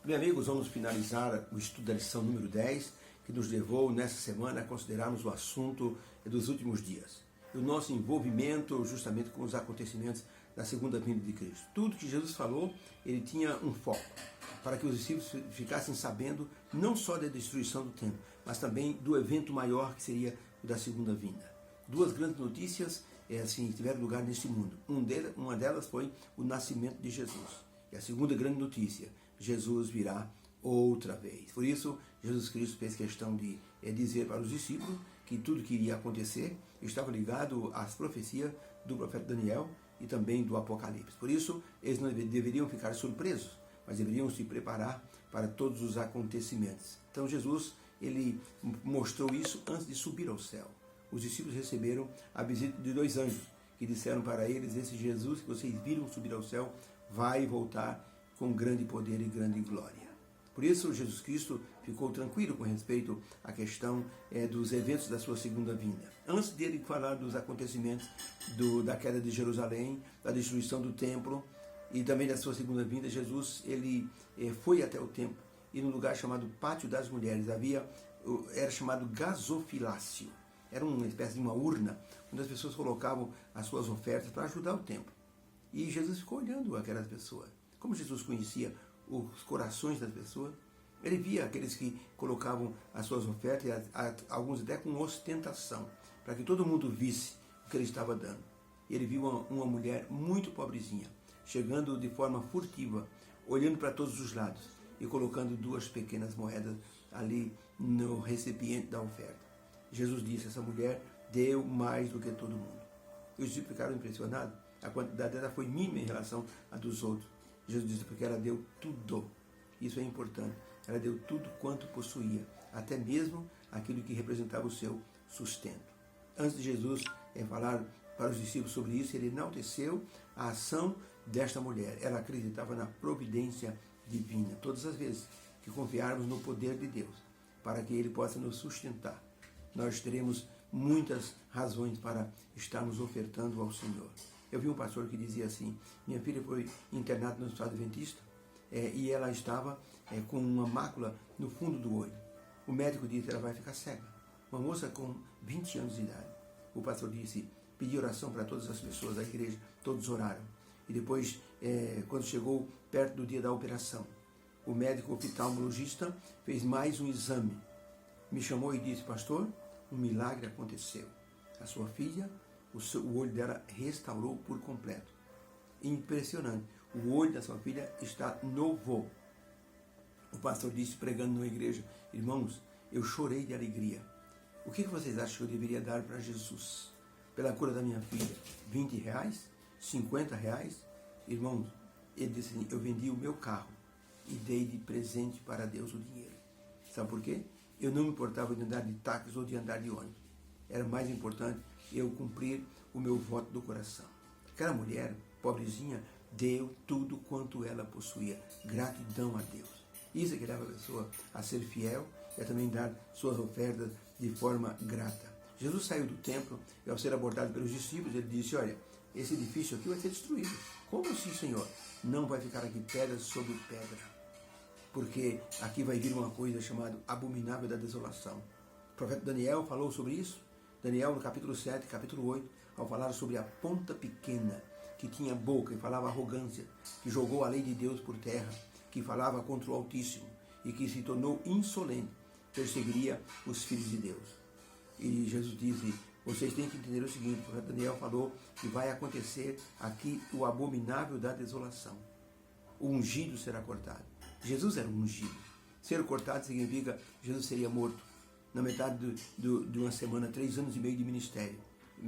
Bem, amigos, vamos finalizar o estudo da lição número 10, que nos levou nessa semana a considerarmos o assunto dos últimos dias. E o nosso envolvimento justamente com os acontecimentos da segunda vinda de Cristo. Tudo que Jesus falou, ele tinha um foco, para que os discípulos ficassem sabendo não só da destruição do templo, mas também do evento maior que seria o da segunda vinda. Duas grandes notícias tiveram lugar neste mundo. Uma delas foi o nascimento de Jesus. E a segunda grande notícia, Jesus virá outra vez. Por isso, Jesus Cristo fez questão de dizer para os discípulos que tudo que iria acontecer estava ligado às profecias do profeta Daniel e também do Apocalipse. Por isso, eles não deveriam ficar surpresos, mas deveriam se preparar para todos os acontecimentos. Então, Jesus, ele mostrou isso antes de subir ao céu. Os discípulos receberam a visita de dois anjos, que disseram para eles: esse Jesus que vocês viram subir ao céu vai voltar com grande poder e grande glória. Por isso, Jesus Cristo ficou tranquilo com respeito à questão dos eventos da sua segunda vinda. Antes dele falar dos acontecimentos da queda de Jerusalém, da destruição do templo e também da sua segunda vinda, Jesus ele foi até o templo e no lugar chamado Pátio das Mulheres era chamado gasofilácio. Era uma espécie de uma urna onde as pessoas colocavam as suas ofertas para ajudar o templo. E Jesus ficou olhando aquelas pessoas. Como Jesus conhecia os corações das pessoas, ele via aqueles que colocavam as suas ofertas, alguns até com ostentação, para que todo mundo visse o que ele estava dando. E ele viu uma mulher muito pobrezinha, chegando de forma furtiva, olhando para todos os lados e colocando 2 pequenas moedas ali no recipiente da oferta. Jesus disse: essa mulher deu mais do que todo mundo. E os discípulos ficaram impressionados. A quantidade dela foi mínima em relação à dos outros. Jesus disse: porque ela deu tudo. Isso é importante. Ela deu tudo quanto possuía, até mesmo aquilo que representava o seu sustento. Antes de Jesus falar para os discípulos sobre isso, ele enalteceu a ação desta mulher. Ela acreditava na providência divina. Todas as vezes que confiarmos no poder de Deus, para que ele possa nos sustentar, nós teremos muitas razões para estarmos ofertando ao Senhor. Eu vi um pastor que dizia assim: minha filha foi internada no Estado Adventista e ela estava com uma mácula no fundo do olho. O médico disse: ela vai ficar cega. Uma moça com 20 anos de idade. O pastor disse: pedi oração para todas as pessoas da igreja, todos oraram. E depois, quando chegou perto do dia da operação, o médico oftalmologista fez mais um exame. Me chamou e disse: pastor, um milagre aconteceu. A sua filha, o olho dela restaurou por completo. Impressionante. O olho da sua filha está novo. O pastor disse, pregando numa igreja: irmãos, eu chorei de alegria. O que vocês acham que eu deveria dar para Jesus pela cura da minha filha? 20 reais? 50 reais? Irmãos, ele disse assim: eu vendi o meu carro e dei de presente para Deus o dinheiro. Sabe por quê? Eu não me importava de andar de táxi ou de andar de ônibus. Era mais importante eu cumprir o meu voto do coração. Aquela mulher, pobrezinha, deu tudo quanto ela possuía. Gratidão a Deus. Isso é que leva a pessoa a ser fiel e a também dar suas ofertas de forma grata. Jesus saiu do templo e, ao ser abordado pelos discípulos, ele disse: olha, esse edifício aqui vai ser destruído. Como assim, Senhor? Não vai ficar aqui pedra sobre pedra, porque aqui vai vir uma coisa chamada abominável da desolação. O profeta Daniel falou sobre isso. Daniel, no capítulo 7, capítulo 8, ao falar sobre a ponta pequena, que tinha boca e falava arrogância, que jogou a lei de Deus por terra, que falava contra o Altíssimo e que se tornou insolente, perseguiria os filhos de Deus. E Jesus disse: vocês têm que entender o seguinte, o profeta Daniel falou que vai acontecer aqui o abominável da desolação. O ungido será cortado. Jesus era um ungido. Ser cortado significa que Jesus seria morto na metade de uma semana, 3 anos e meio de ministério.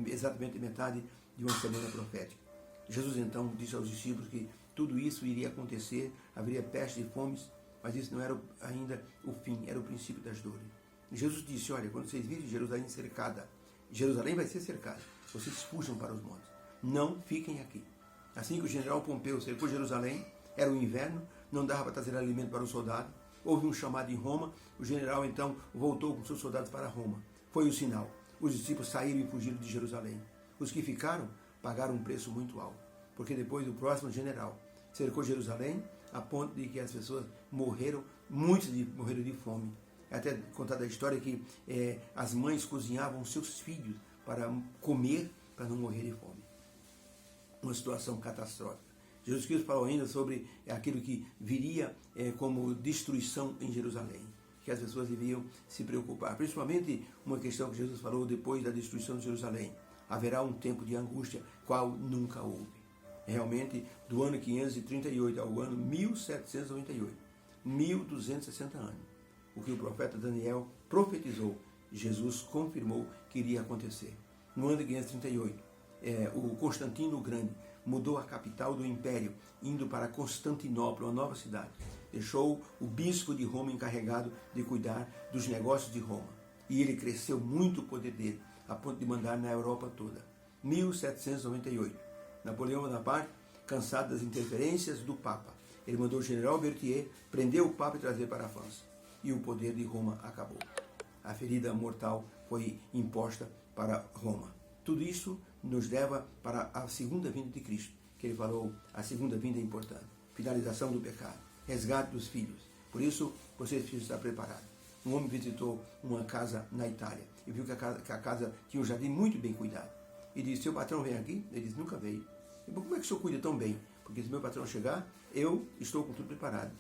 Exatamente metade de uma semana profética. Jesus então disse aos discípulos que tudo isso iria acontecer, haveria peste e fomes, mas isso não era ainda o fim, era o princípio das dores. Jesus disse: olha, quando vocês virem Jerusalém cercada, Jerusalém vai ser cercada, vocês fujam para os montes, não fiquem aqui. Assim que o general Pompeu cercou Jerusalém, era o inverno, não dava para trazer alimento para os soldados, houve um chamado em Roma, o general então voltou com seus soldados para Roma. Foi o sinal. Os discípulos saíram e fugiram de Jerusalém. Os que ficaram pagaram um preço muito alto, porque depois o próximo general cercou Jerusalém, a ponto de que as pessoas morreram, muitos morreram de fome. É até contada a história que as mães cozinhavam seus filhos para comer, para não morrer de fome. Uma situação catastrófica. Jesus Cristo falou ainda sobre aquilo que viria como destruição em Jerusalém, que as pessoas deviam se preocupar. Principalmente uma questão que Jesus falou depois da destruição de Jerusalém. Haverá um tempo de angústia, qual nunca houve. Realmente, do ano 538 ao ano 1798, 1260 anos, o que o profeta Daniel profetizou, Jesus confirmou que iria acontecer. No ano de 538, o Constantino o Grande mudou a capital do império, indo para Constantinopla, uma nova cidade. Deixou o bispo de Roma encarregado de cuidar dos negócios de Roma. E ele cresceu muito o poder dele, a ponto de mandar na Europa toda. 1798, Napoleão Bonaparte, cansado das interferências do Papa, ele mandou o general Berthier prender o Papa e trazer para a França. E o poder de Roma acabou. A ferida mortal foi imposta para Roma. Tudo isso nos leva para a segunda vinda de Cristo, que ele falou, a segunda vinda é importante. Finalização do pecado, resgate dos filhos. Por isso, você precisa estar preparado. Um homem visitou uma casa na Itália e viu que a casa tinha um jardim muito bem cuidado. E disse, seu patrão vem aqui? Ele disse, nunca veio. E, como é que o senhor cuida tão bem? Porque se meu patrão chegar, eu estou com tudo preparado.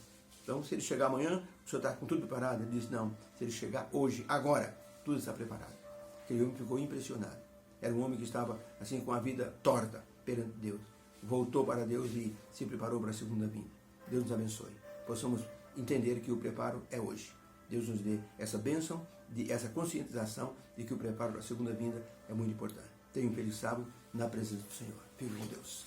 Então, se ele chegar amanhã, o senhor está com tudo preparado? Ele disse, não. Se ele chegar hoje, agora, tudo está preparado. Aquele homem ficou impressionado. Era um homem que estava assim com a vida torta perante Deus. Voltou para Deus e se preparou para a segunda vinda. Deus nos abençoe. Possamos entender que o preparo é hoje. Deus nos dê essa bênção, essa conscientização de que o preparo para a segunda vinda é muito importante. Tenha um feliz sábado na presença do Senhor. Fique com Deus.